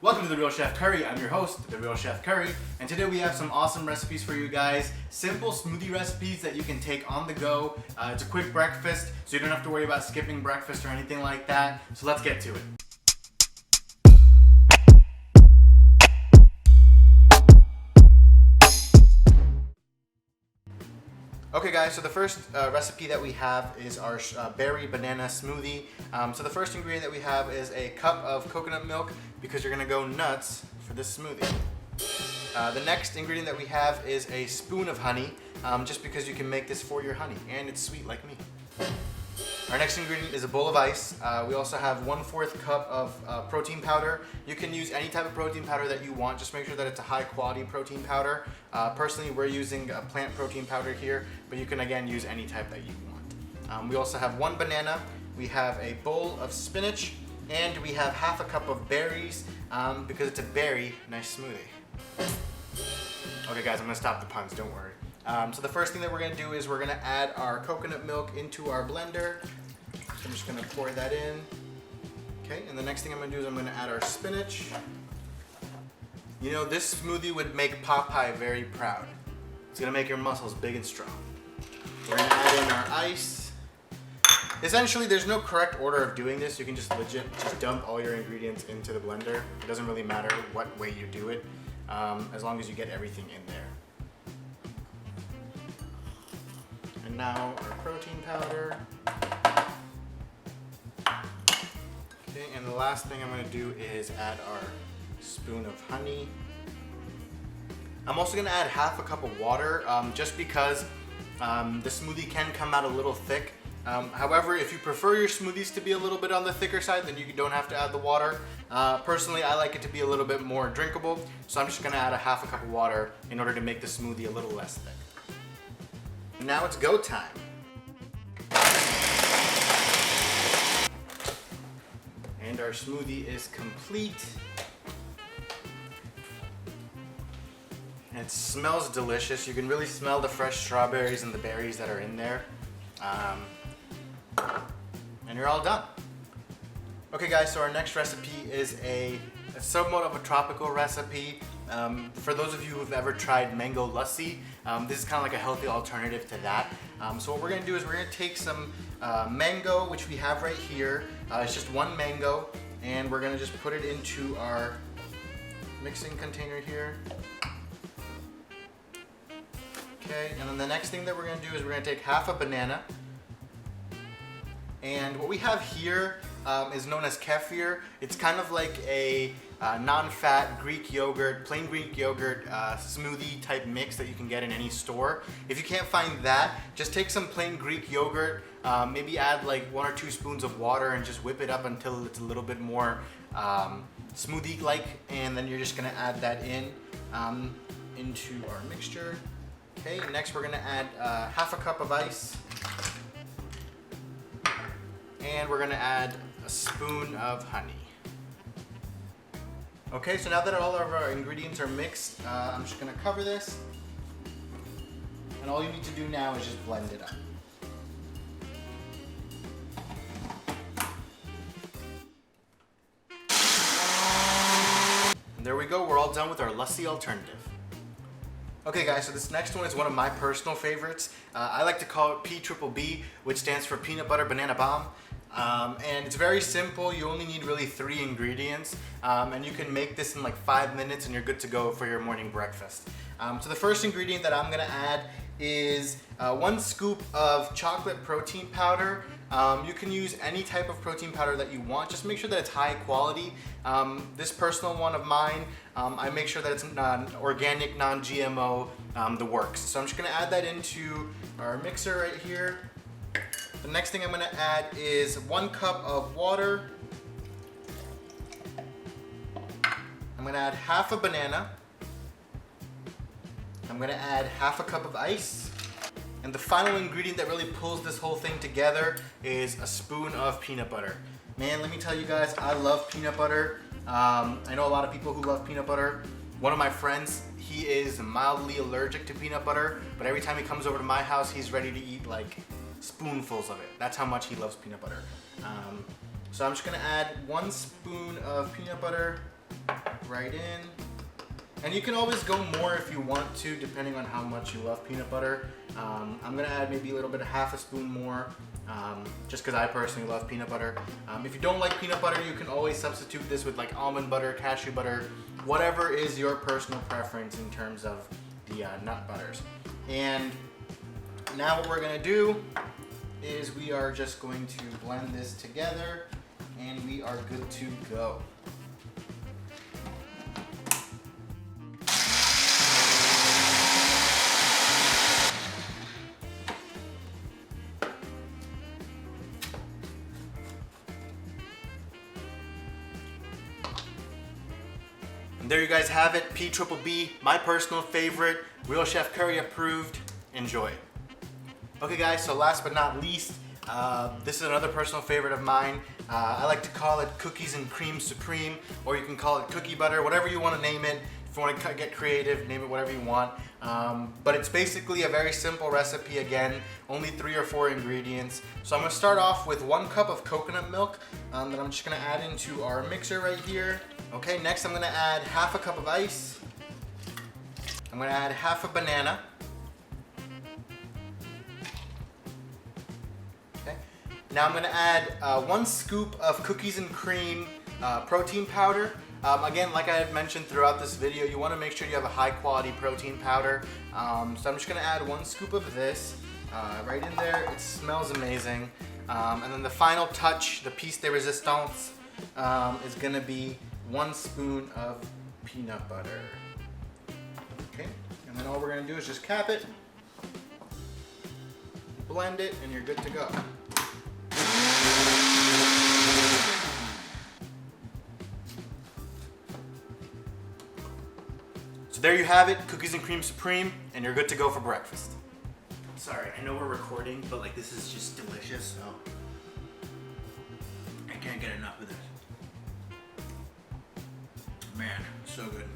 Welcome to The Real Chef Curry. I'm your host, The Real Chef Curry, and today we have some awesome recipes for you guys. Simple smoothie recipes that you can take on the go. It's a quick breakfast, so you don't have to worry about skipping breakfast or anything like that. So let's get to it. Okay guys, so the first recipe that we have is our berry banana smoothie. So the first ingredient that we have is a cup of coconut milk because you're gonna go nuts for this smoothie. The next ingredient that we have is a spoon of honey, just because you can make this for your honey and it's sweet like me. Our next ingredient is a bowl of ice. We also have 1/4 cup of protein powder. You can use any type of protein powder that you want. Just make sure that it's a high quality protein powder. Personally, we're using a plant protein powder here, but you can again use any type that you want. We also have 1 banana. We have a bowl of spinach, and we have 1/2 cup of berries because it's a very nice smoothie. Okay guys, I'm gonna stop the puns, don't worry. So the first thing that we're gonna do is we're gonna add our coconut milk into our blender. So I'm just gonna pour that in. Okay, and the next thing I'm gonna do is I'm gonna add our spinach. You know, this smoothie would make Popeye very proud. It's gonna make your muscles big and strong. We're gonna add in our ice. Essentially, there's no correct order of doing this. You can just dump all your ingredients into the blender. It doesn't really matter what way you do it, as long as you get everything in there. And now our protein powder. Okay, and the last thing I'm gonna do is add our spoon of honey. I'm also gonna add 1/2 cup of water, just because the smoothie can come out a little thick. However, if you prefer your smoothies to be a little bit on the thicker side, then you don't have to add the water. Personally, I like it to be a little bit more drinkable, so I'm just gonna add 1/2 cup of water in order to make the smoothie a little less thick. Now it's go time. And our smoothie is complete. And it smells delicious. You can really smell the fresh strawberries and the berries that are in there. And you're all done. Okay guys, so our next recipe is a somewhat of a tropical recipe. For those of you who've ever tried mango lassi, this is kind of like a healthy alternative to that. So what we're gonna do is we're gonna take some mango, which we have right here. It's just 1 mango, and we're gonna just put it into our mixing container here. Okay, and then the next thing that we're gonna do is we're gonna take 1/2 banana. And what we have here is known as kefir. It's kind of like a non-fat Greek yogurt, plain Greek yogurt smoothie type mix that you can get in any store. If you can't find that, just take some plain Greek yogurt, maybe add like 1 or 2 spoons of water and just whip it up until it's a little bit more smoothie-like, and then you're just gonna add that in into our mixture. Okay, next we're gonna add 1/2 cup of ice. And we're gonna add a spoon of honey. Okay, so now that all of our ingredients are mixed, I'm just gonna cover this. And all you need to do now is just blend it up. And there we go, we're all done with our lassi alternative. Okay guys, so this next one is one of my personal favorites. I like to call it PBB, which stands for Peanut Butter Banana Bomb. And it's very simple. You only need really 3 ingredients, and you can make this in like 5 minutes and you're good to go for your morning breakfast. So the first ingredient that I'm gonna add is 1 scoop of chocolate protein powder. You can use any type of protein powder that you want. Just make sure that it's high quality. This personal one of mine, I make sure that it's organic, non-GMO, the works. So I'm just gonna add that into our mixer right here. The next thing I'm gonna add is 1 cup of water. I'm gonna add 1/2 banana. I'm gonna add 1/2 cup of ice. And the final ingredient that really pulls this whole thing together is a spoon of peanut butter. Man, let me tell you guys, I love peanut butter. I know a lot of people who love peanut butter. One of my friends, he is mildly allergic to peanut butter, but every time he comes over to my house, he's ready to eat like spoonfuls of it. That's how much he loves peanut butter. So I'm just gonna add 1 spoon of peanut butter right in. And you can always go more if you want to, depending on how much you love peanut butter. I'm gonna add maybe a little bit of half a spoon more, just because I personally love peanut butter. If you don't like peanut butter, you can always substitute this with like almond butter, cashew butter, whatever is your personal preference in terms of the nut butters. And now what we're gonna do is we are just going to blend this together and we are good to go. And there you guys have it, P-triple-B, my personal favorite, Real Chef Curry approved. Enjoy. Okay guys, so last but not least, this is another personal favorite of mine. I like to call it Cookies and Cream Supreme, or you can call it cookie butter, whatever you want to name it. If you want to get creative, name it whatever you want. But it's basically a very simple recipe again, only 3 or 4 ingredients. So I'm going to start off with 1 cup of coconut milk that I'm just going to add into our mixer right here. Okay, next I'm going to add half a cup of ice. I'm going to add half a banana. Okay. Now I'm going to add 1 scoop of cookies and cream protein powder. Again, like I had mentioned throughout this video, you want to make sure you have a high quality protein powder. So I'm just going to add 1 scoop of this right in there. It smells amazing. And then the final touch, the piece de resistance, is going to be 1 spoon of peanut butter. Okay, and then all we're going to do is just cap it, blend it, and you're good to go. So there you have it, Cookies and Cream Supreme, and you're good to go for breakfast. Sorry, I know we're recording, but like this is just delicious, so I can't get enough of this. Man, so good.